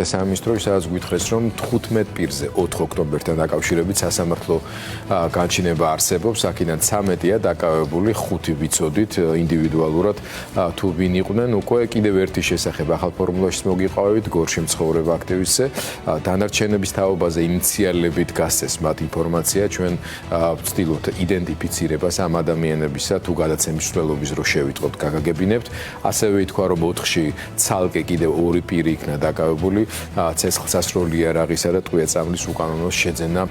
სამინისტრო ისაც გვითხრეს, რომ 15 პირზე 4 ოქტომბერთან დაკავშირებით სასამართლო განჩინება არსებობს, აქედან 13-ია დაკავებული, 5 ვიცოდით ინდივიდუალურად თუ ვინ იყვნენ, უკვე კიდევ ერთი შესახებ ახალ ფორმულაშიც მოგიყავებით, გორში მცხოვრებ აქტივისტზე, დანარჩენების თაობაზე ინიციალებით გასცეს მათ ინფორმაცია, ჩვენ ვცდილობთ იდენტიფიცირებას ამ ადამიანებისა, თუ გადაცემის მსვლელობის რო შევიტყოთ, გაგაგებინებთ, ასევე ითქვა, რომ 4-ში ცალკე კიდევ 2 პირი იქნა დაკავებული ცეცხლსასროლი იარაღისა და ტყვია-წამლის უკანონო შეძენა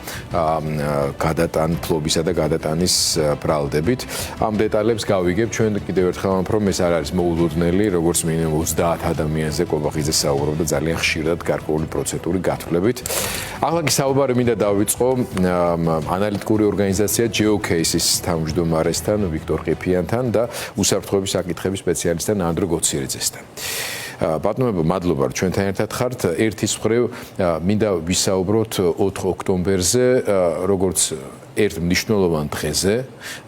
გადატანფლობისა და გადატანის ბრალდებით. ამ დეტალებს გავიგებ, ჩვენ კიდევ ერთხელ ვამბობ, ეს არ არის მოულოდნელი, როგორც მინიმუმ 30 ადამიანზე კობახიძე საუბრობდა ძალიან ხშირად გარკვეული პროცედური გათვლებით. ახლა კი საუბარი მინდა დავიწყო ანალიტიკური ორგანიზაცია GeoCases თავმჯდომარესთან, ვიქტორ ყიფიანთან და უსაფრთხოების საკითხების სპეციალისტთან ანდრო გოცირიძესთან. ბატონებო, მადლობა, ჩვენთან ერთად ხართ. ერთის მხრივ მინდა ვისაუბროთ 4 ოქტომბერზე, როგორც ერთ მნიშვნელოვან დღეზე,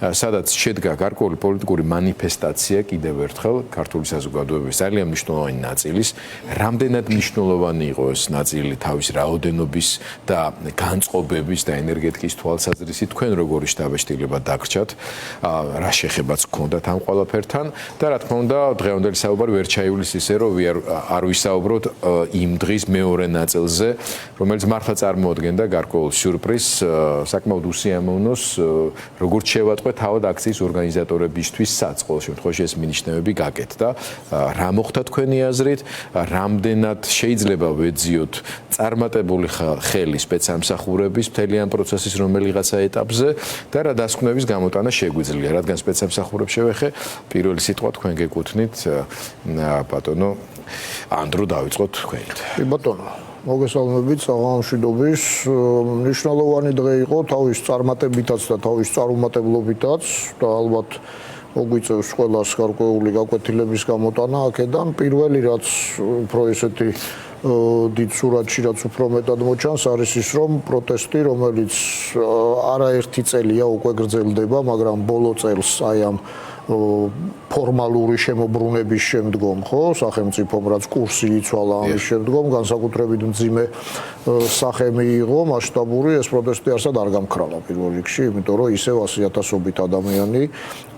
სადაც შედგა გარკვეული პოლიტიკური მანიფესტაცია კიდევ ერთხელ ქართული საზოგადოების ძალიან მნიშვნელოვანი ნაწილის, რამდენად მნიშვნელოვანი იყო ეს ნაწილი თავის რაოდენობის და განწყობების და ენერგეტიკის თვალსაზრისით, თქვენ როგორი შთაბეჭდილება დაგრჩათ, რა შეხებაც გქონდათ ამ ყველაფერთან და რა თქმა უნდა, დღევანდელი საუბარი ვერ ჩაივლის ისე, რომ არ ვისაუბროთ იმ დღის მეორე ნაწილზე, რომელიც მართლა წარმოადგენდა გარკვეულ სიურპრიზს, საკმაოდ უსიამოვნოს, როგორც შევატყვეთ თავად აქციის ორგანიზატორებისთვის საწყო შემთხვევაში ეს მინიშნებები გაკეთდა. რა მოხდა თქვენი აზრით, რამდენად შეიძლება ვეძიოთ წარმატებული ხელი სპეცსამსახურების მთელი ამ პროცესის რომელიღაცა ეტაპზე და რა დასკვნების გამოტანა შეგვიძლია, რადგან სპეცსამსახურებს შევეხე, პირველი სიტყვა თქვენ გეკუთვნით, ბატონო ანდრო, დავიწყოთ თქვენით. ბატონო, მოგესალმებით, საღამოშიდობის მნიშვნელოვანი დღე იყო თავის წარმატებითაც და თავის წარუმატებლობითაც და ალბათ მოგვიწევს ყველას გარკვეული გაკვეთილების გამოტანა აქედან. პირველი რაც უფრო ესეთი დიდ სურათში რაც უფრო მეტად მოჩანს არის ის, რომ პროტესტი, რომელიც არაერთი წელია უკვე გრძელდება, მაგრამ ბოლო წელს აი ამ ფორმალური შემოbrunების შემდგომ, ხო, სახელმწიფომ რაც კურსი იცვალა ამის შემდგომ, განსაკუთრებით მძიმე სახე მიიღო, მასშტაბური ეს პროტესტი არსად არ გამქრალა პირველ რიგში, იმიტომ რომ ისევ 100,000-ობით ადამიანი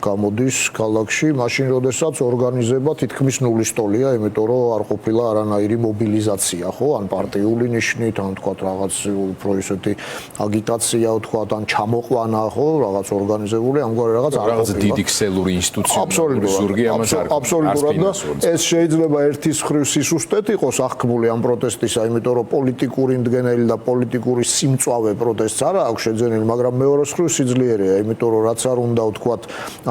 გამოდის ქალაქში, მაშინ როდესაც ორგანიზება თითქმის ნულის ტოლია, იმიტომ რომ არ ყოფილა არანაირი მობილიზაცია, ხო, ან პარტიული ნიშნით, ან თქვა რაღაც უფრო ისეთი აგიტაცია, თქვა, ან ჩამოყვანა, ხო, რაღაც ორგანიზებული, ამგვარი რაღაც არ ყოფილა. დიდი ქსელური ინსტიტუციური ზურგი ამას არ აბსოლუტურად და ეს შეიძლება ერთის მხრივ სისუსტეთ იყოს აღქმული ამ პროტესტისა, იმიტომ რომ პოლიტიკური მდგენელი და პოლიტიკური სიმწვავე პროტესტს არ აქვს შეძენილი, მაგრამ მეორე მხრივ სიძლიერეა, იმიტომ რომ რაც არ უნდა ვთქვათ,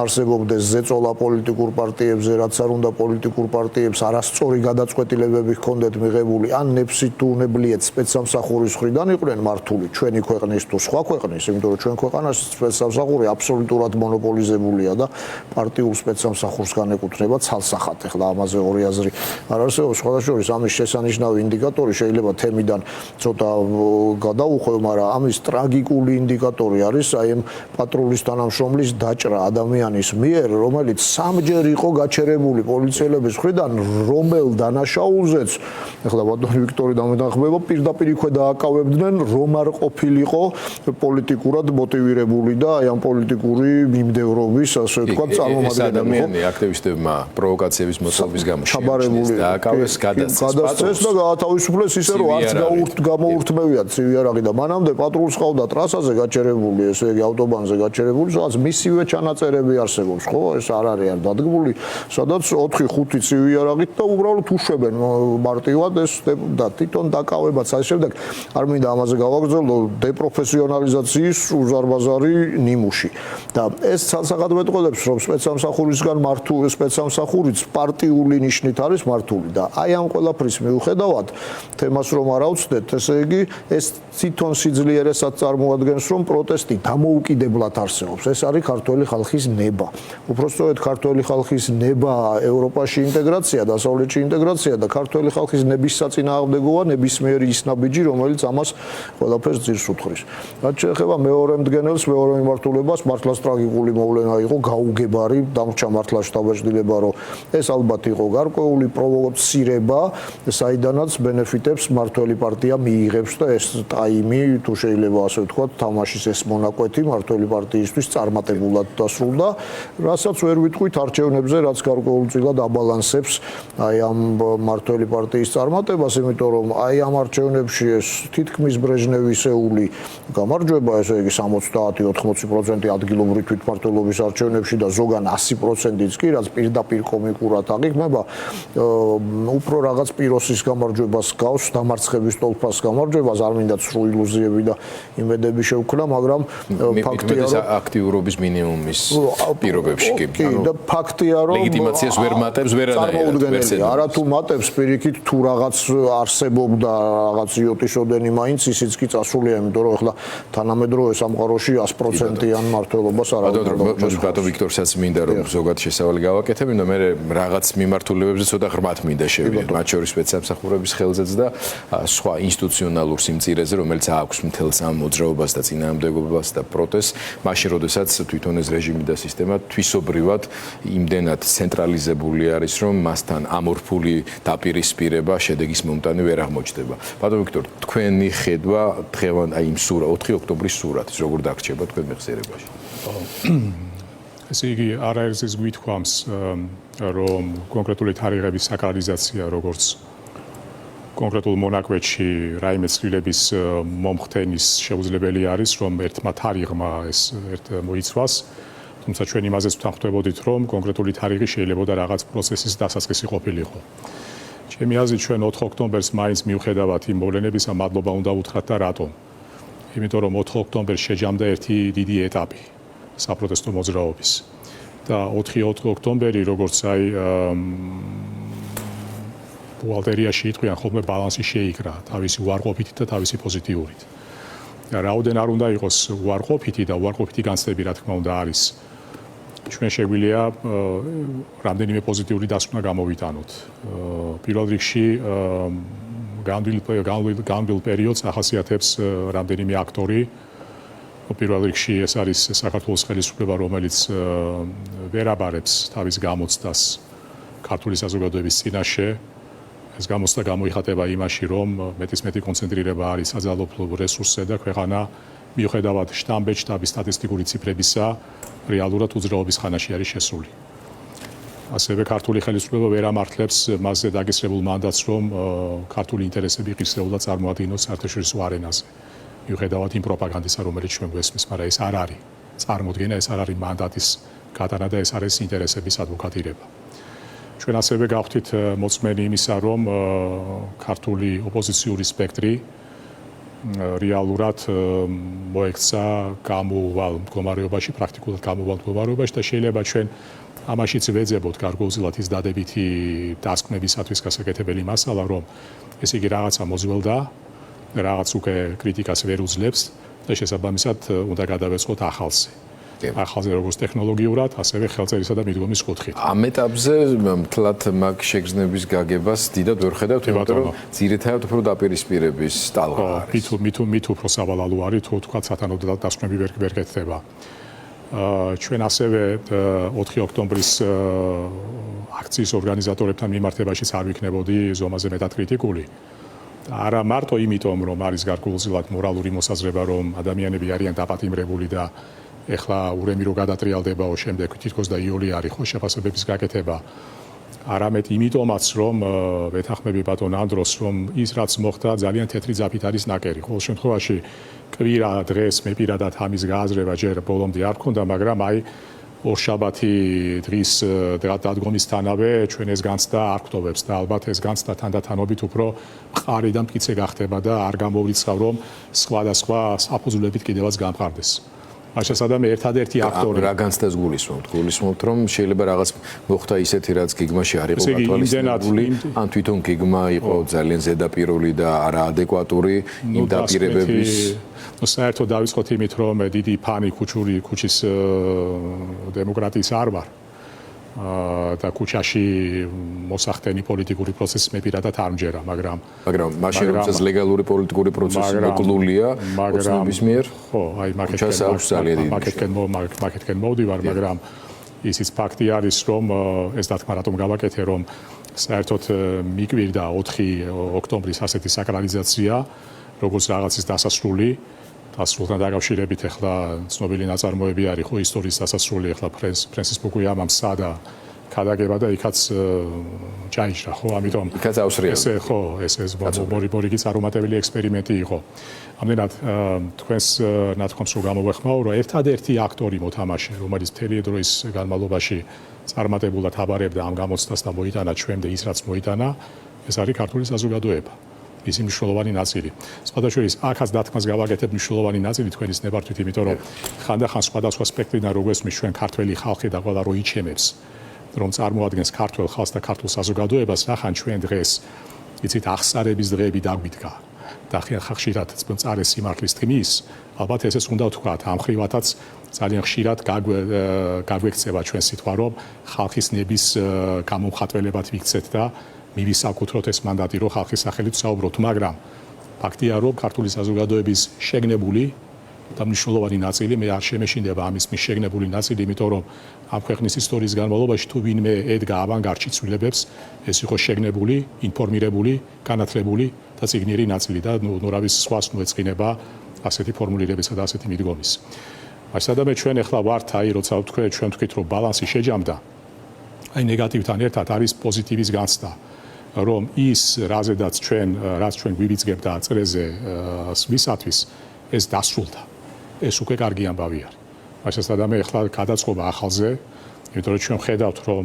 არსებობდეს ზეწოლა პოლიტიკურ პარტიებზე, რაც არ უნდა პოლიტიკურ პარტიებს არასწორი გადაწყვეტილებები ჰქონდეთ მიღებული, ან ნებსით თუ უნებლიეთ სპეცსამსახურის მხრიდან იყვნენ მართული ჩვენი ქვეყნის თუ სხვა ქვეყნის, იმიტომ რომ ჩვენ ქვეყანაში სპეცსამსახური აბსოლუტურად მონოპოლიზებულია და პარტიულ სპეცსამსახურს განეკუთვნება ცალსახად. ეხლა ამაზე ორი აზრი არ არსებობს. სხვადასხვა ამის შესანიშნავი ინდიკატორი შეიძლება თემიდან ცოტა გადაუხვევ, მაგრამ ამის ტრაგიკული ინდიკატორი არის აი ამ პატრულის თანამშრომლის დაჭრა ადამიანის მიერ, რომელიც სამჯერ იყო გაჩერებული პოლიციელების მხრიდან, რომელ დანაშაულზეც, ეხლა ბატონი ვიქტორი დამეთანხმება, პირდაპირ იქვე დააკავებდნენ, რომ არ ყოფილიყო პოლიტიკურად მოტივირებული და აი ამ პოლიტიკური მიმდევრობის, ასე ვთქვათ, ადამიანი აქტივისტებმა პროვოკაციების მოწყობის გამო დააკავეს, გადასცეს და გაათავისუფლეს ისე, რომ არც გამოურთმევიათ ცივი იარაღი და მანამდე პატრულს ყავდა ტრასაზე გაჩერებული, ესე იგი ავტობანზე გაჩერებული, სადაც მისივე ჩანაწერები არსებობს, ხო? ეს არ არის არ დადგმული, სადაც 4-5 ცივი იარაღით და უბრალოდ უშვებენ მარტივად ეს და თვითონ დაკავებაც აი შემდეგ არ მინდა ამაზე გავაგრძელო, დეპროფესიონალიზაციის უზარმაზარი ნიმუში და ეს ცალსახად მეტყველებს, რომ სპეცსამსახურისგან სპეცსამსახურიც პარტიული ნიშნით არის მართული და აი ამ ყველაფრის მიუხედავად თემას რომ არ ავწდეთ, ესე იგი ეს თვითონ სიძლიერესაც წარმოადგენს, რომ პროტესტი დამოუკიდებლად არსებობს. ეს არის ქართველი ხალხის ნება. უпростоეთ ქართველი ხალხის ნება ევროპაში ინტეგრაცია, დასავლეთში ინტეგრაცია და ქართველი ხალხის ნების საწინააღმდეგოა ნებისმიერი ის ნაბიჯი, რომელიც ამას ყველაფერს ძირს უთხრის. რაც შეეხება მეორე მდგენელს, მეორე მიმართულებას, მართლაც ტრაგიკული მოვლენა იყო, გაუგება არის დამრჩა მართლა შთაბეჭდილება რომ ეს ალბათ იყო გარკვეული პროვოცირება საიდანაც ბენეფიტებს მართველი პარტია მიიღებს და ეს ტაიმი თუ შეიძლება ასე ვთქვათ თამაშის ეს მონაკვეთი მართველი პარტიისთვის წარმატებულად დასრულდა რასაც ვერ ვიტყვით არჩევნებზე რაც გარკვეულწილად აბალანსებს აი ამ მართველი პარტიის წარმატებას იმიტომ რომ აი ამ არჩევნებში ეს თითქმის ბრეჟნევისეული გამარჯვება ესე იგი 70-80% ადგილობრივი თვითმმართველობის არჩევნებში და ზოგან 100%-იც კი რაც პირდაპირ კომიკურად აღიქმება უფრო რაღაც პიროსის გამარჯვებას გავს დამარცხების ტოლფას გამარჯვებას არ მინდა სრულ ილუზიები და იმედები შევქნა მაგრამ ფაქტია რომ აქტიურობის მინიმუმის პირობებში კი და ფაქტია რომ ლეგიტიმაციას ვერ მატებს ვერანაირად არათუ მატებს პირიქით თუ რაღაც არსებობდა რაღაც იოტისოდენი მაინც ისიც კი წასულია იმიტომ რომ ახლა თანამედროვე სამყაროში 100%-იან მართლობას არ აქვს ბატონ ვიქტორსაც მინდა რომ ზოგად შესავალი გავაკეთებ იმიტომ მე რაღაც მიმართულებებზე ცოტა ღრმად მინდა შევიდე მათ შორის სპეცსამსახურების ხელზეც და სხვა ინსტიტუციონალურ სიმწირეზე რომელიც აქვს მთელს ამ მოძრაობას და წინააღმდეგობას და პროტესტს მაშინ როდესაც თვითონ ეს რეჟიმი და სისტემა თვისობრივად იმდენად ცენტრალიზებული არის რომ მასთან ამორფული დაპირისპირება შედეგის მომტანი ვერ აღმოჩნდება ბატონ ვიქტორ თქვენი ხედვა დღევანდ აი იმ 4 ოქტომბრის სურათის როგორ დაგრჩება თქვენ მეხსიერებაში ესე იგი არაერთს გვითქვამს რომ კონკრეტული თარიღების საკრალიზაცია როგორც კონკრეტულ მონაკვეთში რაიმე ცვლილების მომხდენის შეუძლებელი არის რომ ერთმა თარიღმა ეს მოიცვას თუმცა ჩვენ იმაზეც ვთანხმდებოდით რომ კონკრეტული თარიღი შეიძლება რაღაც პროცესის დასაწყისი ყოფილიყო ჩემი აზრით ჩვენ 4 ოქტომბერს მაინც მიუხედავად იმ მოვლენებისა მადლობა უნდა უთხრათ და რატომ იმიტომ რომ 4 ოქტომბერს შეჯამდა ერთი დიდი ეტაპი საპროტესტო მოძრაობის და 4 ოქტომბერი როგორც აი ბუალტერიაში იტყვიან ხოლმე ბალანსი შეიკრა თავისი უარყოფითით და თავისი პოზიტიურით და რაოდენ არ უნდა იყოს უარყოფითი და უარყოფითი განცდები რა თქმა უნდა არის ჩვენ შეგვიძლია რამდენიმე პოზიტიური დასკვნა გამოვიტანოთ პირველ რიგში განვლილ პერიოდს ახასიათებს რამდენიმე აქტორი პირველ რიგში ეს არის საქართველოს ხელისუფლება რომელიც ვერ აბარებს თავის გამოცდას ქართული საზოგადოების წინაშე ეს გამოცდა გამოიხატება იმაში რომ მეტისმეტი კონცენტრირება არის საძალობლო რესურსზე და ქვეყანა მიუხედავად შტაბის სტატისტიკური ციფრებისა რეალურად უძრაობის ხანაში არის შესული ასევე ქართული ხელისუფლება ვერ ამართლებს მასზე დაგისრებულ მანდატს რომ ქართული ინტერესები ღირსეულად წარმოადგინოს საერთაშორისო არენაზე მიუხედავად იმ პროპაგანდისა რომელიც ჩვენ გვესმის მაგრამ ეს არ არის წარმოდგენა ეს არ არის მანდატის გატანა და ეს არის ინტერესების ადვოკატირება ჩვენ ასევე გავხდით მოწმენი იმისა რომ ქართული ოპოზიციური სპექტრი რეალურად მოექცა გამოვალ მდგომარეობაში პრაქტიკულად გამოვალ მდგომარეობაში და შეიძლება ჩვენ ამაშიც ვეძებოთ გარკვეულწილად ის დადებითი დასკვნებისათვის გასაკეთებელი მასალა რომ ეს იგი რაღაცა მოძველდა რაღაც უკვე კრიტიკას ვერ უძლებს და შესაბამისად უნდა გადავეწყოთ ახალზე ახალზე როგორც ტექნოლოგიურად, ასევე ხელწერისა და მიდგომის კუთხით. ამ ეტაპზე მთლად მაგ შეგრძნების გაგებას დიდად ვერ ხედავთ, იმიტომ რომ ძირითადად უფრო დაპირისპირების ტალღა არის. მით უფრო სავალალო არის, თუ თქვა სათანადო დასკვნები ვერ კეთდება. ჩვენ ასევე 4 ოქტომბრის აქციის ორგანიზატორებთან მიმართებაშიც არ ვიქნებოდი ზომაზე მეტად კრიტიკული. არა მარტო იმიტომ, რომ არის გარკვეულწილად მორალური მოსაზრება, რომ ადამიანები არიან დაპატიმრებული და ეხლა ურემი რო გადატრიალდებაო შემდეგ თითქოს და იოლი არის ხო შეფასებების გაკეთება არამედ იმიტომაც რომ ვეთანხმები ბატონ ანდროს რომ ის რაც მოხდა ძალიან თეთრი ძაფით არის ნაკერი ყოველ შემთხვევაში კვირა დღეს მე პირადად ამის გააზრება ჯერ ბოლომდე არ მქონდა მაგრამ აი ორშაბათი დღის დადგომისთანავე ჩვენ ეს განცდა არ გვტოვებს და ალბათ ეს განცდა თანდათანობით უფრო მყარი და მტკიცე გახდება და არ გამოვრიცხავ რომ სხვადასხვა საფუძვლებით კიდევაც გამყარდეს ასასადამე ერთადერთი აქტორი რა განცდას გულისხმობთ? გულისხმობთ რომ შეიძლება რაღაც მოხდა ისეთი რაც გიგმაში არ იყო გათვალისწინებული ან თვითონ გიგმა იყო ძალიან ზედაპირული და არაადეკვატური იმ დაპირებების საერთოდ დავიწყოთ იმით რომ დიდი ფანი ქუჩის დემოკრატიის არ ვარ და ქუჩაში მოსახდენი პოლიტიკური პროცესი მე პირადად არ მჯერა მაგრამ მაშინ როდესაც ლეგალური პოლიტიკური პროცესი მოკლულია ოცნების მიერ ხო აი მაგეთკენ მოვდივარ მაგრამ ისიც ფაქტი არის, რომ ეს დათქმა რატომ გავაკეთე, რომ საერთოდ მიკვირდა 4 ოქტომბრის ასეთი საკრალიზაცია, როგორც რაღაცის დასასრულთან დაკავშირებით ახლა ცნობილი ნაწარმოები არის ხო ისტორიის დასასრული ახლა ფრენსის ფუკუიამამ სადა ქადაგება და იქაც ჩაიჭრა ხო ამიტომ იქაც აუსრია ეს მორიგი წარუმატებელი ექსპერიმენტი იყო ამდენად თქვენს ნათქვამს რომ გამოვეხმაო რომ ერთადერთი აქტორი მოთამაშე რომელიც მთელი დროის განმავლობაში წარმატებულად აბარებდა ამ გამოცდას და მოიტანა ჩვენამდე ის რაც მოიტანა ეს არის ქართული საზოგადოება ისი მნიშვნელოვანი ნაწილი. სხვადასხვა აქაც დათქმას გავაკეთებ მნიშვნელოვანი ნაწილი თქვენის ნებართვით, იმიტომ რომ ხანდახან სხვადასხვა სპექტრიდან როგესმის ჩვენ ქართველი ხალხი და ყველა რო იჩემებს, რომ წარმოადგენს ქართულ ხალხს და ქართულ საზოგადოებას, ნახან ჩვენ დღეს იცით აღსარების დღეები დაგვიდგა. და ხშირად წარეს სიმართლის თქმის, ალბათ ესეც უნდა ვთქვათ, ამ ხრივათაც ძალიან ხშირად გაგვექცევა ჩვენ სიტყვა, რომ ხალხის ნების გამომხატველებად ვიქცეთ და მივისაკუთროთ ეს მანდატი, რომ ხალხის სახელით საუბრობთ, მაგრამ ფაქტია, რომ ქართული საზოგადოების შეგნებული და მნიშვნელოვანი ნაწილი მე არ შემეშინდება ამის შეგნებული ნაწილი, იმიტომ რომ ამ ქვეყნის ისტორიის განმავლობაში თუ ვინმე ედგა ავანგარდში ცვლილებებს, ეს იყო შეგნებული, ინფორმირებული, განათლებული და წიგნიერი ნაწილი და ნურავის სხვას მოეწყინება ასეთი ფორმულირებისა და ასეთი მიდგომის. აი სადამე ჩვენ ახლა ვართ, აი როცა ჩვენ ვთქვით, რომ ბალანსი შეჯამდა, აი ნეგატივთან ერთად არის პოზიტივის განცდა. რომ ის რაზედაც რაც ჩვენ გვივიძგებთ და წრეზე ვისათვის ეს დასრულდა. ეს უკვე კარგი ამბავი არის. მაშინ სადამე ახლა გადაწყობა ახალზე, იმიტომ რომ ჩვენ ხედავთ რომ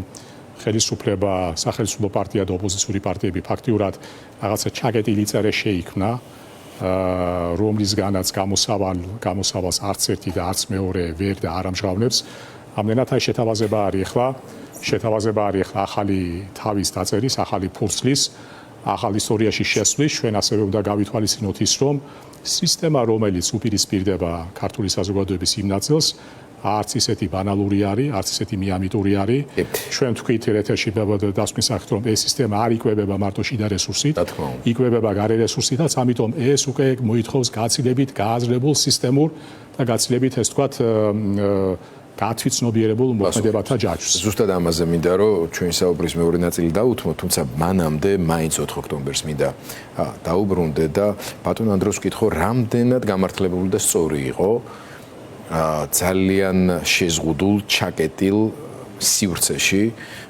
ხელისუფლება, სახელმწიფო პარტია და ოპოზიციური პარტიები ფაქტიურად რაღაცა ჩაკეტილი წერე შეიქმნა, რომლისგანაც გამოსავალს არც ერთი და არც მეორე ვერ და არ ამჟღავნებს. ამდენად აი შეთავაზება არის ახლა ახალი თავის დაწერის, ახალი ფურცლის, ახალ ისტორიაში შესვლის, ჩვენ ასევე უნდა გავითვალისწინოთ ის, რომ სისტემა, რომელიც უპირისპირდება ქართული საზოგადოების იმ ნაწილს, არც ისეთი ბანალური არის, არც ისეთი მიამიტური არის. ჩვენ თქვით ეთერში დასკვნის სახით, რომ ეს სისტემა არ იკვებება მარტო შიდა რესურსით, იკვებება გარე რესურსითაც, ამიტომ ეს უკვე მოითხოვს გაცილებით გააზრებულ სისტემურ და გაცილებით ეს თქვათ გათვითცნობიერებულ მოქმედებათა ჯაჭვს. ზუსტად ამაზე მინდა რომ ჩვენი საუბრის მეორე ნაწილი დაუთმო, თუმცა მანამდე მაინც 4 ოქტომბერს მინდა დაუბრუნდე და ბატონ ანდროს ვკითხო, რამდენად გამართლებული და სწორი იყო ძალიან შეზღუდულ, ჩაკეტილ სივრცეში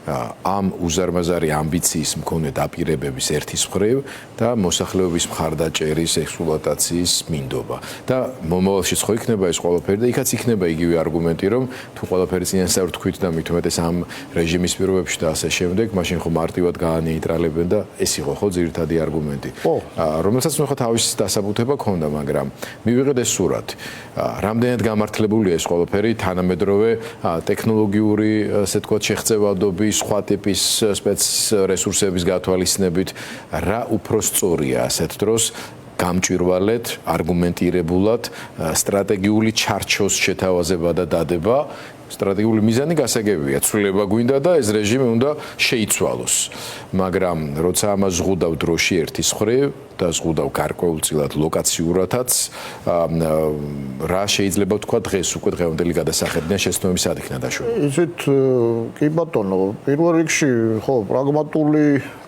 ამ უზარმაზარი ამბიციის მქონე დაპირებების ერთის მხრივ და მოსახლეობის მხარდაჭერის ექსპლუატაციის მინდობა. და მომავალშიც ხო იქნება ეს ყველაფერი და იქაც იქნება იგივე არგუმენტი, რომ თუ ყველაფერი წინასწარ თქვით და მით უმეტეს ამ რეჟიმის პირობებში და ასე შემდეგ, მაშინ ხო მარტივად გაანეიტრალებენ და ეს იყო ხო ძირითადი არგუმენტი. რომელსაც ნუ ხო თავის დასაბუთება ქონდა, მაგრამ მივიღეთ ეს სურათი. რამდენად გამართლებულია ეს ყველაფერი თანამედროვე ტექნოლოგიური, ასე თქვათ, შეღწევადობის სხვა ტიპის სპეცრესურსების გათვალისწინებით, რა უფრო სწორია ასეთ დროს გამჭვირვალედ, არგუმენტირებულად, სტრატეგიული ჩარჩოს შეთავაზება და დადება. სტრატეგიული მიზანი გასაგებია, ცვლილება გვინდა და ეს რეჟიმი უნდა შეიცვალოს. მაგრამ როცა ამას ზღუდავ დროში ერთის მხრივ და ზღუდავ გარკვეულწილად ლოკაციურადაც, რა შეიძლება ვთქვა დღეს უკვე დღევანდელი გადასახედიდან შეცდომების სად იქნა დაშვება? იცით, კი ბატონო, პირველ რიგში ხო პრაგმატული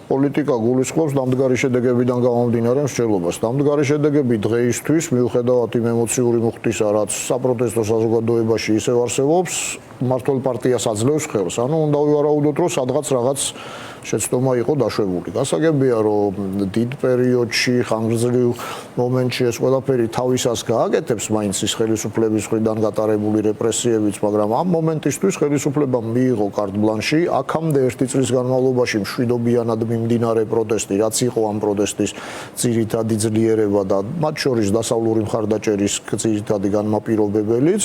პოლიტიკა გულისხმობს დამდგარი შედეგებიდან გამომდინარე მსჯელობას. დამდგარი შედეგები დღეისთვის მიუხედავად იმ ემოციური მუხტისა, რაც საპროტესტო საზოგადოებაში ისევ არსებობს, მმართველ პარტიას აძლევს ხელს. ანუ უნდა ვივარაუდოთ, რომ სადღაც რაღაც შეცდომა იყო დაშვებული. გასაგებია, რომ დიდ პერიოდში, ხანგრძლივ მომენტში ეს ყველაფერი თავისას გააკეთებს მაინც ის ხელისუფლების მხრიდან გატარებული რეპრესიებიც, მაგრამ ამ მომენტისთვის ხელისუფლებამ მიიღო კარტ ბლანში, აქამდე ერთი წლის განმავლობაში მშვიდობიანად მიმდინარე პროტესტი, რაც იყო ამ პროტესტის ძირითადი ძლიერება და მათ შორის დასავლური მხარდაჭერის ძირითადი განმაპირობებელიც,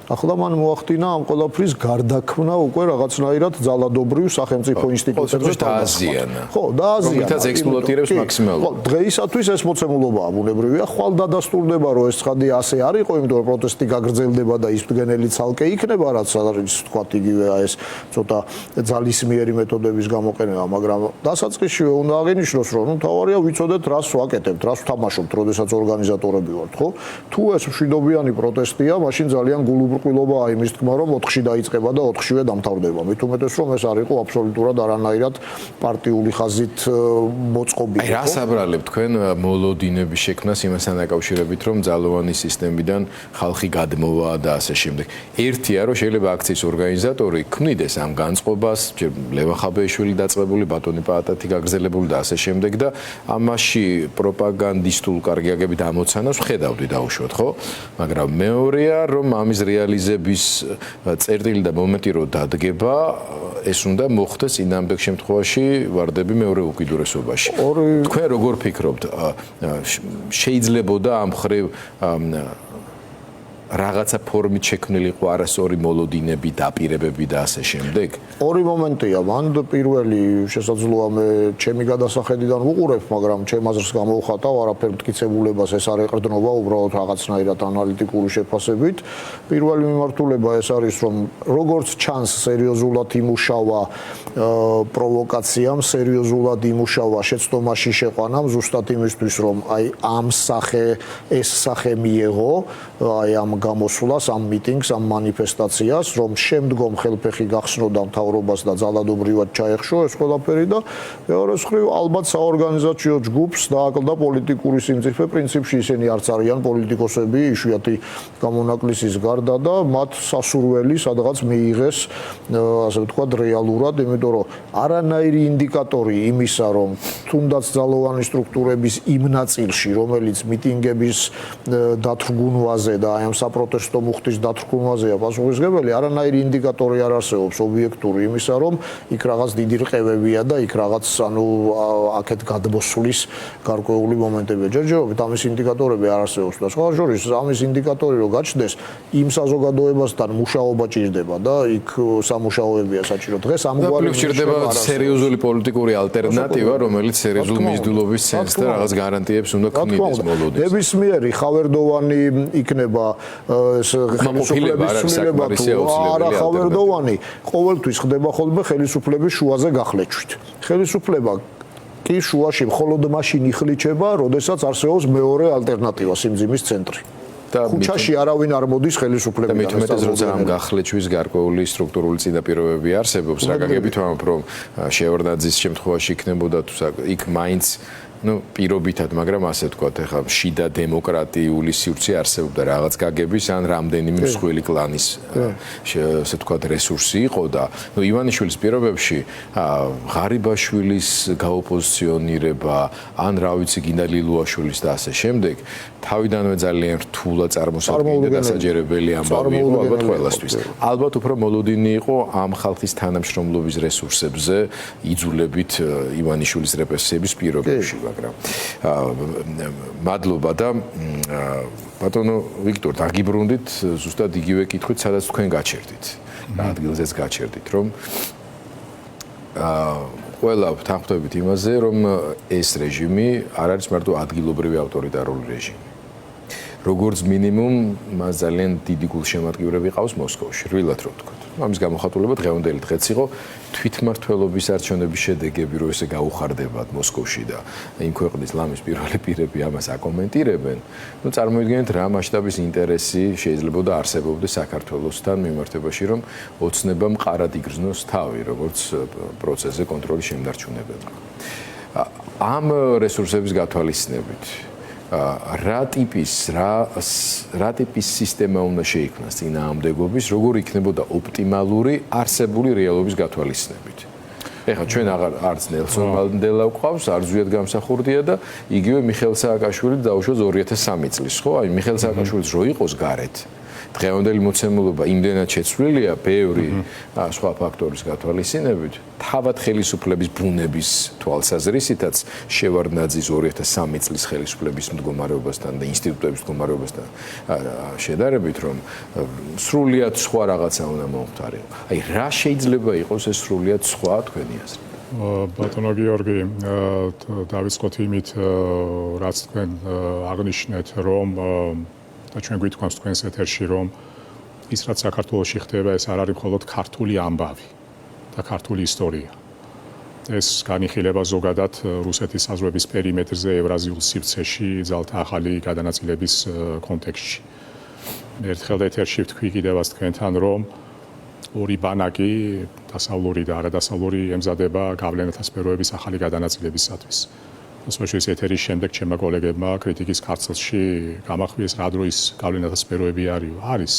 ახლა მან მოახდინა ამ ყველაფრის გარდაქმნა უკვე რაღაცნაირად ძალადობრივ სახელმწიფო ინსტიტუტებზე. დააზიანა. ხო, დააზიანა. რომელთაც ექსპლუატირებს მაქსიმალურად. დღეისათვის ეს მოცემულობაა ბუნებრივია. შეუძლებელია. ხვალ დადასტურდება, რომ ეს ცხადი ასე არ იყო, იმიტომ რომ პროტესტი გაგრძელდება და ის მდგენელი ცალკე იქნება, რაც არის თქვათ იგივე ეს ცოტა ძალისმიერი მეთოდების გამოყენება, მაგრამ დასაწყისშივე უნდა აღინიშნოს, რომ თავარია ვიცოდეთ, რას ვაკეთებთ, რას ვთამაშობთ, როდესაც ორგანიზატორები ვართ, ხო? თუ ეს მშვიდობიანი პროტესტია, მაშინ ძალიან გულუბრყვილობა აი მის თქმა, რომ 4-ში დაიწყება და 4-შივე დამთავრდება. მით უმეტეს, რომ ეს არ იყო აბსოლუტურად არანაირად პარტიული ხაზით მოწყობილი. აი, რას აბრალებთ თქვენ მოლოდინების შექმნას იმასთან დაკავშირებით, რომ ძალოვანი სისტემიდან ხალხი გადმოვა და ასე შემდეგ. ერთია, რომ შეიძლება აქციის ორგანიზატორი ქმნიდეს ამ განწყობას, ლევან ხაბეიშვილი დაწყებული, ბატონი პაატათი გაგრძელებული და ასე შემდეგ და ამაში პროპაგანდისტულ კარგი აგებით ამოცანას ვხედავდი დაუშვოთ, ხო? მაგრამ მეორეა, რომ ამის რეალიზების წერტილი და მომენტი რო დადგება, ეს უნდა მოხდეს წინამორბედ შემთხვევაში ვარდები მეორე უკიდურესობაში. თქვენ როგორ ფიქრობთ, შეიძლებოდა ამ ხრივ რაღაცა ფორმით შექმნილი იყო არასწორი მოლოდინები, დაპირებები და ასე შემდეგ? ორი მომენტია. მან პირველი შესაძლოა მე ჩემი გადასახედიდან ვუყურებ, მაგრამ ჩემ აზრს გამოვხატავ, არაფერ მტკიცებულებას ეს არ ეყრდნობა, უბრალოდ რაღაცნაირად ანალიტიკური შეფასებით. პირველი მიმართულება ეს არის, რომ როგორც ჩანს სერიოზულად იმუშავა პროვოკაციამ, სერიოზულად იმუშავა შეცდომაში შეყვანამ, ზუსტად იმისთვის, რომ აი ამ ეს სახე მიეღო, აი ამ გამოსვლას, ამ მიტინგს, ამ მანიფესტაციას, რომ შემდგომ ხელფეხი გახსნოდა მთავრობას და ძალადობრივად ჩაეხშო ეს ყველაფერი და მეორეს მხრივ ალბათ საორგანიზაციო ჯგუფს დააკლდა პოლიტიკური სიმწიფე, პრინციპში ისინი არც არიან პოლიტიკოსები, იშვიათი გამონაკლისის გარდა და მათ სასურველი სადღაც მიიღეს, ასე ვთქვათ, რეალურად, იმიტომ რომ არანაირი ინდიკატორი იმისა, რომ თუნდაც ძალოვანი სტრუქტურების იმ ნაწილში, რომელიც მიტინგების დათრგუნვაზე და აი ამ საპროტესტო მუხტის დათრგუნვაზეა პასუხისმგებელი, არანაირი ინდიკატორი არ არსებობს ობიექტური იმისა, რომ იქ რაღაც დიდი რყევებია და იქ რაღაც აქეთ გადმოსვლის გარკვეული მომენტებია. ჯერჯერობით ამის ინდიკატორები არ არსებობს და სხვა შორის ამის ინდიკატორი რო გაჩნდეს, იმ საზოგადოებასთან მუშაობა ჭირდება და იქ სამუშაოებია საჭირო. დღეს ამგვარი ჭირდება სერიოზული პოლიტიკური ალტერნატივა, რომელიც სერიოზული მიზიდულობის სენსს და რაღაც გარანტიებს უნდა ქმნიდეს მოლოდინს. ნებისმიერი ხავერდოვანი იქნება ხელისუფლების ცვლილება თუ არა ხავერდოვანი, ყოველთვის ხდება ხოლმე ხელისუფლების შუაზე გახლეჩვით. ხელისუფლება კი შუაში მხოლოდ მაშინ იხლიჩება, როდესაც არსებობს მეორე ალტერნატივა, სიმძიმის ცენტრი. ქუჩაში არავინ არ მოდის ხელისუფლებიდან. და მithumetes როცა ამ გახლეჩვის გარკვეული სტრუქტურული წინაპირობები არსებობს, რა გაგებით ვამბობ, რომ შევარდნაძის შემთხვევაში იქნებოდა თუ იქ მაინც პირობითად, მაგრამ ასე ვთქვათ, ეხლა შიდა დემოკრატიული სივრცე არსებობდა რაღაც გაგების ან რამდენიმე მსხვილი კლანის ასე ვთქვათ რესურსი იყო და ივანიშვილის პირობებში ღარიბაშვილის გაოპოზიციონირება ან რა ვიცი გინდა ლილუაშვილის და ასე შემდეგ თავიდანვე ძალიან რთულად წარმოსადგენელი და დასაჯერებელი ამბავი იყო ალბათ ყველასთვის. ალბათ უფრო მოლოდინი იყო ამ ხალხის თანამშრომლობის რესურსებზე იძულებით ივანიშვილის რეპრესიების პირობებში. მაგრამ მადლობა და ბატონო ვიქტორ დაგიბრუნდით ზუსტად იგივე კითხვით, სადაც თქვენ გაჩერდით. რა ადგილზეც გაჩერდით, რომ ყველა ვთანხმდებით იმაზე, რომ ეს რეჟიმი არ არის მარტო ადგილობრივი ავტორიტარული რეჟიმი. როგორც მინიმუმ მას ძალიან დიდი გულშემატკივრები ყავს მოსკოვში, რვილად რო ვთქვათ. ამის გამოხატულება დღევანდელი დღეც იყო თვითმმართველობის არჩევნების შედეგები, რომ ესე გაუხარდებათ მოსკოვში და იმ ქვეყნის ლამის პირველი პირები ამას აკომენტირებენ. წარმოიდგინეთ რა მასშტაბის ინტერესი შეიძლება და არსებობდეს საქართველოსთან მიმართებაში, რომ ოცნება მყარად იგრძნოს თავი, როგორც პროცესზე კონტროლის შემდარჩუნებელმა. ამ რესურსების გათვალისწინებით რა ტიპის სისტემა უნდა შეიქმნას წინააღმდეგობის, როგორი იქნებოდა ოპტიმალური არსებული რეალობის გათვალისწინებით. ეხლა ჩვენ არც ნელსონ მანდელა გვყავს, არ ზვიად გამსახურდია და იგივე მიხეილ სააკაშვილი დაუშვათ 2003 წლის, ხო? აი მიხეილ სააკაშვილიც რო იყოს გარეთ დღევანდელი მოცემულობა იმდენად შეცვლილია ბევრი სხვა ფაქტორის გათვალისწინებით, თავად ხელისუფლების ბუნების თვალსაზრისითაც შევარდნაძის 2003 წლის ხელისუფლების მდგომარეობასთან და ინსტიტუტების მდგომარეობასთან შედარებით, რომ სრულიად სხვა რაღაცა უნდა მომხდარიყო. აი რა შეიძლება იყოს ეს სრულიად სხვა თქვენი აზრით? ბატონო გიორგი, დავიწყოთ იმით, რაც თქვენ აღნიშნეთ, რომ და ჩვენ გვითქვამს თქვენს ეთერში, რომ ის რაც საქართველოში ხდება, ეს არ არის მხოლოდ ქართული ამბავი და ქართული ისტორია. ეს განიხილება ზოგადად რუსეთის საზღვრების პერიმეტრზე ევრაზიულ სივრცეში ძალთა ახალი გადანაწილების კონტექსტში. ერთხელ ეთერში ვთქვი კიდევაც თქვენთან, რომ ორი ბანაკი, დასავლური და არადასავლური, ემზადება გავლენათა სფეროების ახალი გადანაწილებისათვის. მოსვეშვის ეთერის შემდეგ ჩემმა კოლეგებმა კრიტიკის ქარცელში გამახვიეს, რა დროის გავლენათა სფეროები არის.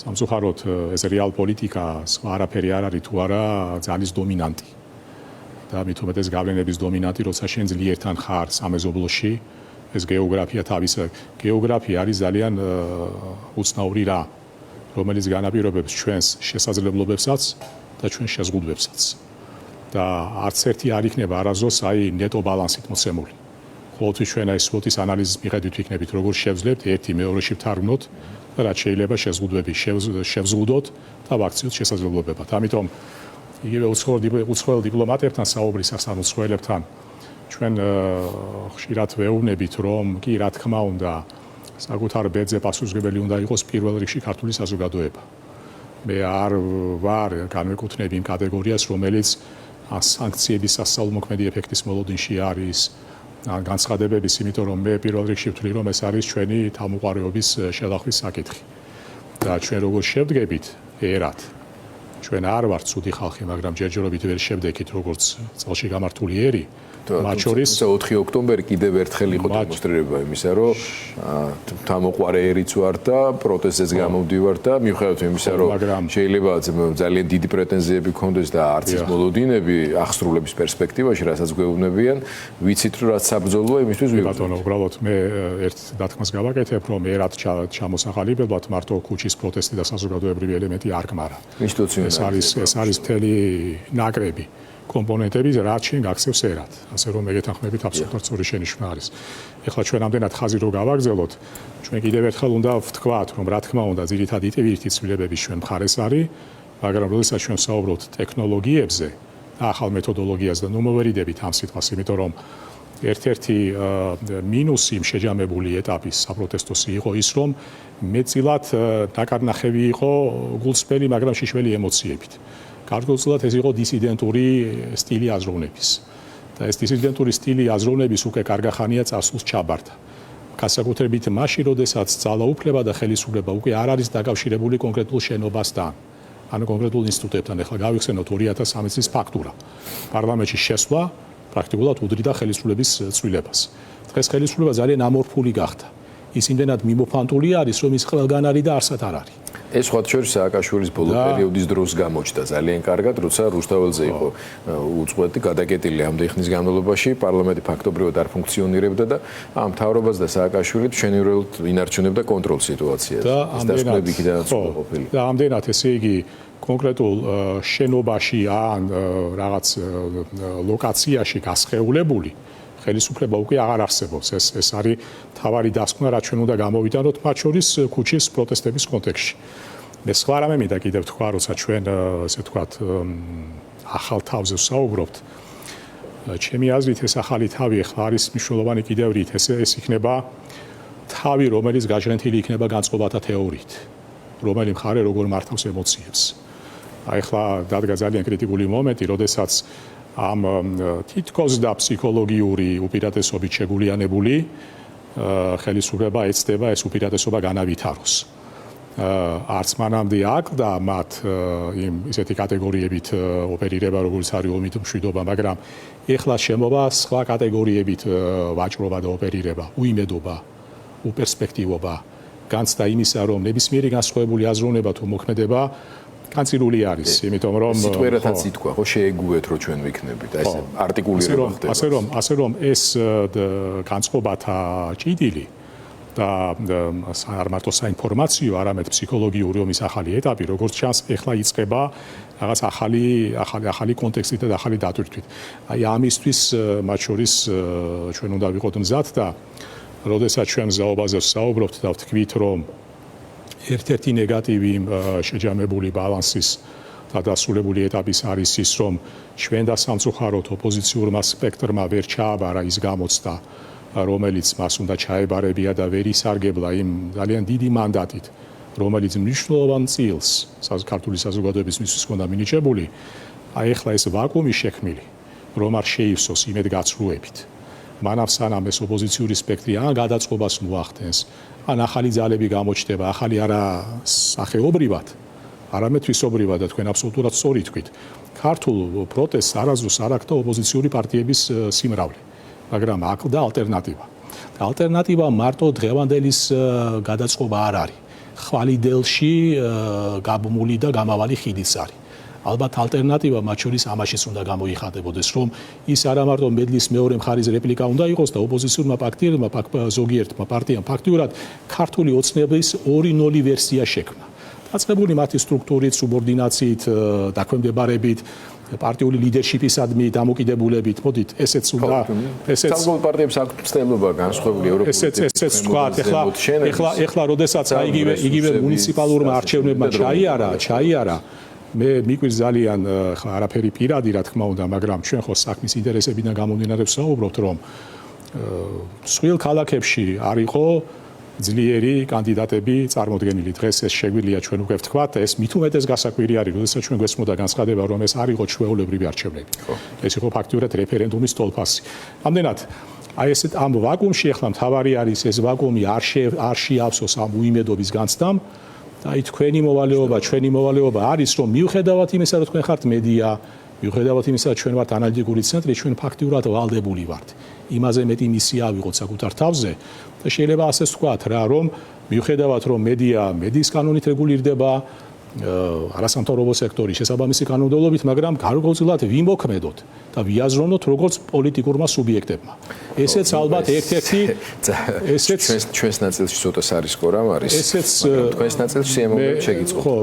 სამწუხაროდ ეს რეალ პოლიტიკა, სხვა არაფერი არ არის თუ არა ძალის დომინანტი. და მით უმეტეს გავლენების დომინანტი, როცა შენ ძლიერთან ხარ სამეზობლოში, ეს გეოგრაფია გეოგრაფია არის ძალიან უცნაური რა, რომელიც განაპირობებს ჩვენს შესაძლებლობებსაც და ჩვენს შეზღუდვებსაც. და არც ერთი არ იქნება არასდროს ნეტო ბალანსით მოცემული. ყოველთვის ჩვენ SWOT-ის ანალიზის მიხედვით ვიქნებით, როგორ შევძლებთ ერთი მეორეში ვთარგმნოთ და რაც შეიძლება შეზღუდვები შევზღუდოთ და ვაქციოთ შესაძლებლობებად. ამიტომ იგივე უცხოელ დიპლომატებთან საუბრისასთან, უცხოელებთან ჩვენ ხშირად ვეუბნებით, რომ კი რა თქმა უნდა საკუთარ ბედზე პასუხისმგებელი უნდა იყოს პირველ რიგში ქართული საზოგადოება. მე არ ვარ განვეკუთვნები იმ კატეგორიას, რომელიც სანქციების სასწაულმოქმედი ეფექტის მოლოდინში არის, განცხადებების, იმიტომ რომ მე პირველ რიგში ვთვლი, რომ ეს არის ჩვენი თავმოყარეობის შელახვის საკითხი. და ჩვენ როგორ შევდგებით ერად, ჩვენ არ ვართ ცუდი ხალხი, მაგრამ ჯერჯერობით ვერ შევდექით როგორც წელში გამართული ერი. მათ შორის 4 ოქტომბერი კიდევ ერთხელ იყო დემონსტრირება იმისა, რომ თამოყვარე ერიც ვარ და პროტესტზეც გამოვდივარ და მიუხედავად იმისა, რომ შეიძლება ძალიან დიდი პრეტენზიები გქონდეს და არც ის მოლოდინები აღსრულების პერსპექტივაში, რასაც გვეუბნებიან, ვიცით რომ რაც საბრძოლოა იმისთვის ვიყავ. ბატონო, უბრალოდ მე ერთ დათქმას გავაკეთებ, რომ ერად ჩამოსახალიბებლად მარტო ქუჩის პროტესტი და საზოგადოებრივი ელემენტი არ გმარა. ეს არის მთელი ნაკრები კომპონენტები, რაც შენ გაქცევს ერად. ასე რომ მეგეთანხმებით აბსოლუტურად სწორი შენიშვნა არის. ეხლა ჩვენ ამდენად ხაზი რო გავაგრძელოთ, ჩვენ კიდევ ერთხელ უნდა ვთქვათ, რომ რა თქმა უნდა, ძირითადი ტიპის ცვლილებების ჩვენ მხარეს არის, მაგრამ როდესაც ჩვენ საუბრობთ ტექნოლოგიებზე და ახალ მეთოდოლოგიას და ნუ მოვერიდებით ამ სიტყვას, იმიტომ რომ ერთ-ერთი მინუსი შეჯამებული ეტაპის საპროტესტოსი იყო ის, რომ მეტწილად დაკარნახები იყო გულწრფელი, მაგრამ შიშველი ემოციებით. გარკვეულწილად ეს იყო დისიდენტური სტილი აზროვნების. და ეს დისიდენტური სტილი აზროვნების უკვე კარგახანია წარსულს ჩაბარდა. განსაკუთრებით მაშინ, როდესაც ძალაუფლება და ხელისუფლება უკვე არ არის დაკავშირებული კონკრეტულ შენობასთან, ანუ კონკრეტულ ინსტიტუტებთან. ახლა გავიხსენოთ 2013 წლის ფაქტურა. პარლამენტში შესვლა პრაქტიკულად უდრიდა ხელისუფლების ცვლილებას. დღეს ხელისუფლება ძალიან ამორფული გახდა. ის იმდენად მიმოფანტული არის, რომ ის ყველგან არის და არსად არ არის. ეს სხვა შორის სააკაშვილის ბოლო პერიოდის დროს გამოჩნდა ძალიან კარგად, როცა რუსთაველზე იყო უწყვეტი გადაკეტილი ამდენი ხნის განმავლობაში, პარლამენტი ფაქტობრივად არ ფუნქციონირებდა და ამ მთავრობას და სააკაშვილით შენივრად ინარჩუნებდა კონტროლ სიტუაციას. ეს დასკვნები იქიდანაც ყოფილი. და ამდენად ესე იგი კონკრეტულ შენობაში ან რაღაც ლოკაციაში გასხეულებული ხელისუფლება უკვე აღარ არსებობს. ეს არის თავარი დასკვნა, რაც ჩვენ უნდა გამოვიტანოთ, მათ შორის ქუჩის პროტესტების კონტექსტში. მე სხვა რამე მინდა კიდევ თქვა, როცა ჩვენ ესე ვთქვათ ახალ თავზე ვსაუბრობთ, ჩემი აზრით ეს ახალი თავი ახლა არის მნიშვნელოვანი კიდევ რით, ეს იქნება თავი, რომელიც გაჟღენთილი იქნება განწყობათა თეორიით, რომელი მხარე როგორ მართავს ემოციებს. აი ახლა დადგა ძალიან კრიტიკული მომენტი, როდესაც ამ თითქოს და ფსიქოლოგიური უპირატესობით შეგულიანებული ხელისუფლება ეცდება ეს უპირატესობა განავითაროს. არც მანამდე აკლდა მათ იმ ისეთი კატეგორიებით ოპერირება, როგორც არის ომით მშვიდობა, მაგრამ ეხლა შემოვა სხვა კატეგორიებით ვაჭრობა და ოპერირება, უიმედობა, უპერსპექტივობა, განცდა იმისა, რომ ნებისმიერი განსხვავებული აზროვნება თუ მოქმედება განცილული არის, იმიტომ რომ სიტყვერათაც ითქვა, ხო შეეგუეთ რომ ჩვენ ვიქნებით, აი ეს არტიკულირება ხდება. ასე რომ ეს განწყობათა ჭიდილი და არ მარტო საინფორმაციო, არამედ ფსიქოლოგიური ომის ახალი ეტაპი, როგორც ჩანს, ეხლა იწყება რაღაც ახალი კონტექსტით და ახალი დატვირთვით. აი ამისთვის მათ შორის ჩვენ უნდა ვიყოთ მზად და როდესაც ჩვენ მზაობაზე ვსაუბრობთ და ვთქვით, რომ ერთ-ერთი ნეგატივი შეჯამებული ბალანსის და დასრულებული ეტაპის არის ის, რომ ჩვენ და სამწუხაროდ ოპოზიციურმა სპექტრმა ვერ ჩააბარა ის გამოცდა, რომელიც მას უნდა ჩაებარებია და ვერ ისარგებლა იმ ძალიან დიდი მანდატით, რომელიც მნიშვნელოვან წილს ქართული საზოგადოების მისთვის ჰქონდა მინიჭებული, აი ახლა ეს ვაკუუმი შექმნილი, რომ არ შეივსოს იმედგაცრუებით. მანამ სანამ ეს ოპოზიციური სპექტრი ან გადაწყობას მოახდენს, ან ახალი ძალები გამოჩნდება, ახალი არა სახეობრივად, არამედ თვისობრივად და თქვენ აბსოლუტურად სწორი თქვით. ქართულ პროტესტს არასდროს არ აქდა ოპოზიციური პარტიების სიმრავლე, მაგრამ აკლდა ალტერნატივა. ალტერნატივა მარტო დღევანდელის გადაწყობა არ არის. ხვალიდელში გაბმული და გამავალი ხიდიც არის. ალბათ ალტერნატივა მათ შორის ამაშიც უნდა გამოიხატებოდეს, რომ ის არა მარტო მედლის მეორე მხარის რეპლიკა უნდა იყოს და ოპოზიციურმა პარტიებმა, ზოგიერთმა პარტიამ ფაქტიურად ქართული ოცნების 2.0 ვერსია შექმნა. დაწყებული მათი სტრუქტურით, სუბორდინაციით, დაქვემდებარებით, პარტიული ლიდერშიპისადმი დამოკიდებულებით, მოდით, ესეც უნდა, ესეც სამგლოვ პარტიებს აქვს ცდელობა განსხვავებული ევროპული ესეც თქვათ, ეხლა როდესაც იგივე მუნიციპალურმა არჩევნებმა ჩაიარა მე მიკვირს ძალიან ხა არაფერი პირადი რა თქმა უნდა, მაგრამ ჩვენ ხო საქმის ინტერესებიდან გამომდინარე ვსაუბრობთ, რომ მსხვილ ქალაქებში არ იყო ძლიერი კანდიდატები წარმოდგენილი. დღეს ეს შეგვიძლია ჩვენ უკვე ვთქვათ, ეს მით უმეტეს გასაკვირი არის, როდესაც ჩვენ გვესმოდა განცხადება, რომ ეს არ იყო ჩვეულებრივი არჩევნები. ეს იყო ფაქტიურად რეფერენდუმის თვალფასი. ამდენად აი ესეთ ამ ვაკუუმში ახლა მთავარი არის ეს ვაკუუმი არ შეავსოს ამ უიმედობის განცდამ. აი თქვენი მოვალეობა, ჩვენი მოვალეობა არის, რომ მიუხედავად იმისა, რომ თქვენ ხართ მედია, მიუხედავად იმისა, რომ ჩვენ ვართ ანალიტიკური ცენტრი, ჩვენ ფაქტიურად ვალდებული ვართ. იმაზე მეტი მისია ავიღოთ საკუთარ თავზე და შეიძლება ასე ვთქვათ რა, რომ მიუხედავად რომ მედიის კანონით რეგულირდება არასამთავრობო სექტორი შესაბამისი კანონმდებლობით, მაგრამ გარკვეულწილად ვიმოქმედოთ და ვიაზროვნოთ როგორც პოლიტიკურმა სუბიექტებმა. ესეც ალბათ ერთ-ერთი ესეც ჩვენს ნაწილში ცოტა სარისკო რამ არის. ესეც თქვენს ნაწილში სიამოვნებით შეგიწყობთ. ხო,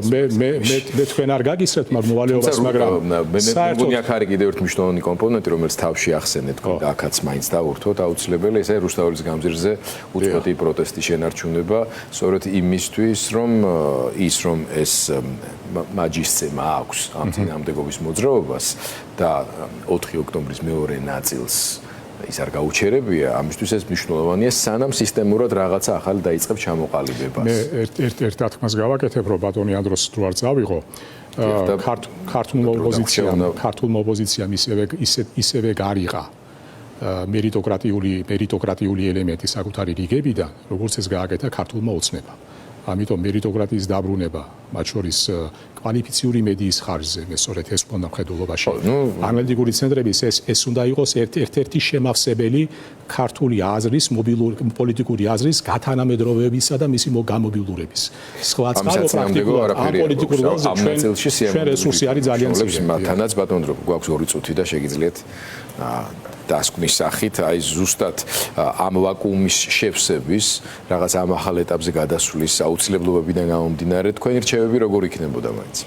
მე თქვენ არ გაგისრებთ მაგ მოვალეობას, მაგრამ მეგონი აქ არის კიდევ ერთი მნიშვნელოვანი კომპონენტი, რომელიც თავში ახსენეთ და აქაც მაინც დავურთოთ აუცილებელი, ეს არის რუსთაველის გამზირზე უწყვეტი პროტესტის შენარჩუნება, სწორედ იმისთვის, რომ ეს მაჯისცემა აქვს ამ წინააღმდეგობის მოძრაობას და 4 ოქტომბრის მეორე ნაწილს ის არ გაუჩერებია, ამისთვის ეს მნიშვნელოვანია, სანამ სისტემურად რაღაცა ახალი დაიწყებს ჩამოყალიბებას. მე ერთ დათქმას გავაკეთებ, რომ ბატონი ანდროს თუ არ წავიღო, ქართულმა ოპოზიციამ ისევე გარიღა მერიტოკრატიული ელემენტი საკუთარი რიგებიდან, როგორც ეს გააკეთა ქართულმა ოცნებამ. ამიტომ მერიტოკრატიის დაბრუნება, მათ შორის კვალიფიციური მედიის ხარჯზე, მე სწორედ ეს ვქონდა მხედველობაში. ანალიტიკური ცენტრების ეს უნდა იყოს ერთ-ერთი შემავსებელი ქართული აზრის, პოლიტიკური აზრის გათანამედროვეებისა და მისი გამობილურების. სხვა წყარო პრაქტიკულად ამ პოლიტიკურ ველზე ჩვენ რესურსი არის ძალიან ძლიერი. მათანაც ბატონო გვაქვს 2 წუთი და შეგიძლიათ დასკვნის სახით აი ზუსტად ამ ვაკუუმის შევსების რაღაც ამ ახალ ეტაპზე გადასვლის აუცილებლობებიდან გამომდინარე თქვენი რჩევები როგორ იქნებოდა მაინც?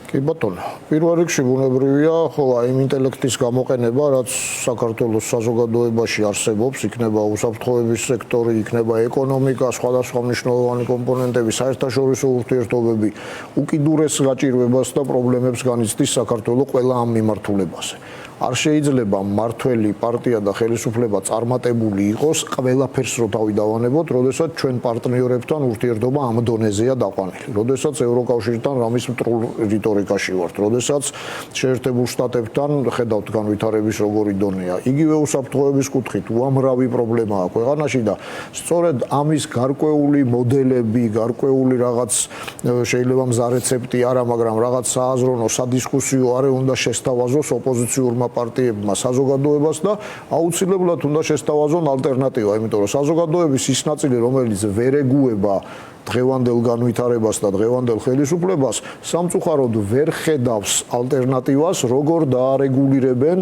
კი ბატონო, პირველ რიგში ბუნებრივია, ხო, იმ ინტელექტის გამოყენება, რაც საქართველოს საზოგადოებაში არსებობს, იქნება უსაფრთხოების სექტორი, იქნება ეკონომიკა, სხვადასხვა მნიშვნელოვანი კომპონენტები, საერთაშორისო ურთიერთობები, უკიდურეს გაჭირვებას და პრობლემებს განიცდის საქართველოს ყველა ამ მიმართულებაზე. არ შეიძლება მართველი პარტია და ხელისუფლება წარმატებული იყოს ყველაფერს რო თავი დავანებოთ, როდესაც ჩვენ პარტნიორებთან ურთიერთობა ამ დონეზეა დაყვანილი. როდესაც ევროკავშირთან რამის მტრულ რიტორიკაში ვართ, როდესაც შეერთებულ შტატებთან ხედავთ განვითარების როგორი დონეა. იგივე უსაფრთხოების კუთხით უამრავი პრობლემაა ქვეყანაში და სწორედ ამის გარკვეული მოდელები, გარკვეული რაღაც შეიძლება მზა რეცეპტი არა, მაგრამ რაღაც სააზროვნო, სადისკუსიო არე უნდა შესთავაზოს ოპოზიციურმა პარტიებმა საზოგადოებას და აუცილებლად უნდა შესთავაზონ ალტერნატივა, იმიტომ რომ საზოგადოების ის ნაწილი, რომელიც ვერ ეგუება დღევანდელ განვითარებას და დღევანდელ ხელისუფლებას, სამწუხაროდ ვერ ხედავს ალტერნატივას, როგორ დაარეგულირებენ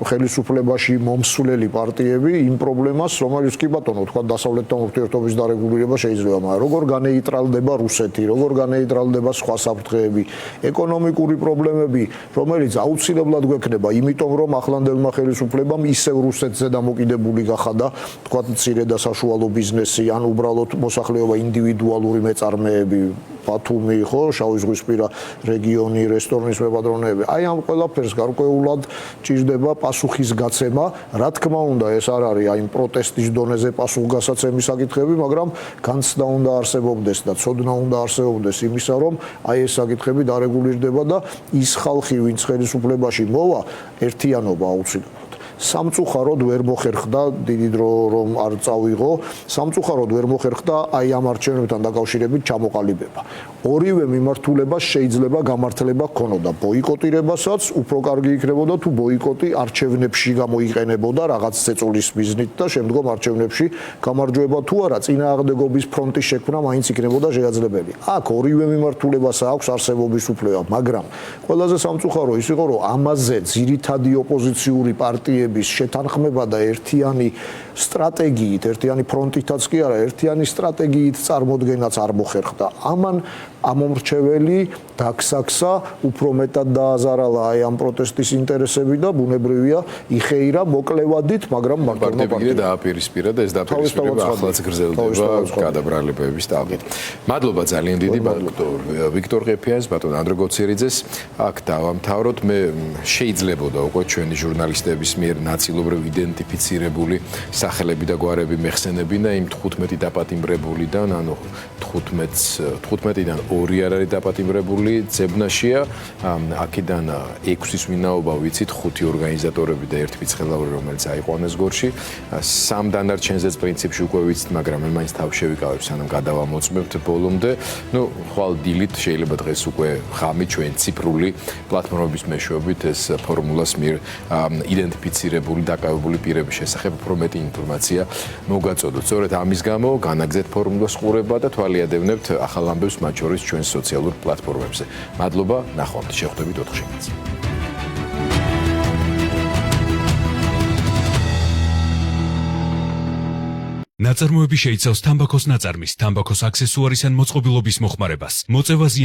ხელისუფლებაში მომსვლელი პარტიები იმ პრობლემას, რომელიც კი ბატონო, თქვა დასავლეთთან ურთიერთობის დარეგულირება შეიძლება, მაგრამ როგორ განეიტრალდება რუსეთი, როგორ განეიტრალდება სხვა საფრთხეები, ეკონომიკური პრობლემები, რომელიც აუცილებლად გვექნება, იმიტომ რომ ახლანდელმა ხელისუფლებამ ისევ რუსეთზე დამოკიდებული გახადა, თქვა მცირე და საშუალო ბიზნესი, ან უბრალოდ მოსახლეობა ინდივიდუალურად ლოკალური მეწარმეები, ბათუმი, ხო, შავიზღვისპირა რეგიონი, რესტორნის მეპატრონეები. აი ამ ყველაფერს გარკვეულად ჭირდება პასუხის გაცემა. რა თქმა უნდა, ეს არ არის აი პროტესტის დონეზე პასუხგასაცემის საკითხები, მაგრამ განცდა უნდა არსებობდეს და ცოდნა უნდა არსებობდეს იმისა, რომ აი ეს საკითხები დარეგულირდება და ის ხალხი, ვინც ხელისუფლებაში მოვა, ერთიანობა აუცილებლად. სამწუხაროდ ვერ მოხერხდა დიდი დრო რომ არ წავიღო, სამწუხაროდ ვერ მოხერხდა აი ამ არჩევნებთან დაკავშირებით ჩამოყალიბება. ორივე მიმართულებას შეიძლება გამართლება ქონოდა. ბოიკოტირებასაც უფრო კარგი იქნებოდა თუ ბოიკოტი არჩევნებში გამოიყენებოდა რაღაც წეწულის მიზნით და შემდგომ არჩევნებში გამარჯვება თუ არა, წინააღმდეგობის ფრონტის შექმნა მაინც იქნებოდა შესაძლებელი. აქ ორივე მიმართულებას აქვს არსებობის უფლება, მაგრამ ყველაზე სამწუხარო ის იყო, რომ ამაზე ძირითადი ოპოზიციური პარტიები შეთანხმება და ერთიანი სტრატეგიით, ერთიანი ფრონტითაც კი არა, ერთიანი სტრატეგიით წარმოდგენაც არ მოხერხდა. ამან ამომრჩეველი დაქსაქსა უფრო მეტად დააზარალა აი ამ პროტესტის ინტერესები და ბუნებრივია იხეირა მოკლევადით, მაგრამ მარტო პარტიები დააპირისპირა და ეს დაპირისპირება ახლაც გრძელდება გადაბრალებების ტალღით. მადლობა ძალიან დიდი ვიქტორ ყიფიანს, ბატონ ანდრე გოცერიძეს. აქ დავამთავროთ. მე შეიძლებოდა უკვე ჩვენი ჟურნალისტების მიერ ნაწილობრივ იდენტიფიცირებული სახელები და გვარები მეხსენებინა იმ 15 დაპატიმრებულიდან, ანუ 15-დან 2 არ არის დაპატიმრებული ძებნაშია, აქედან 6-ის ვინაობა ვიცით, 5 ორგანიზატორები და 1 ფიცხელაური, რომელიც აიყვანეს გორში. 3 დანარჩენზეც პრინციპში უკვე ვიცით, მაგრამ მე მაინც თავ შევიკავებ, სანამ გადავამოწმებთ ბოლომდე. ხვალ დილით შეიძლება დღეს უკვე ღამით ჩვენ ციფრული პლატფორმების მეშვეობით ეს ფორმულას მიერ იდენტიფიცირებული დაკავებული პირების შესახებ უფრო მეტი ინფორმაცია მოგაწოდოთ. სწორედ ამის გამო განაგზეთ ფორმულას ყურება და თვალიადევნებთ ახალ ამბებს მათ შორის ჩვენს სოციალურ პლატფორმებზე. მადლობა, ნახვამთ, შევხვდებით 4 შაბათს. ნაწარმოები შეიცავს თამბაქოს ნაწარმის, თამბაქოს აქსესუარის ან მოწყობილობის მოხმარებას. მოწევაზე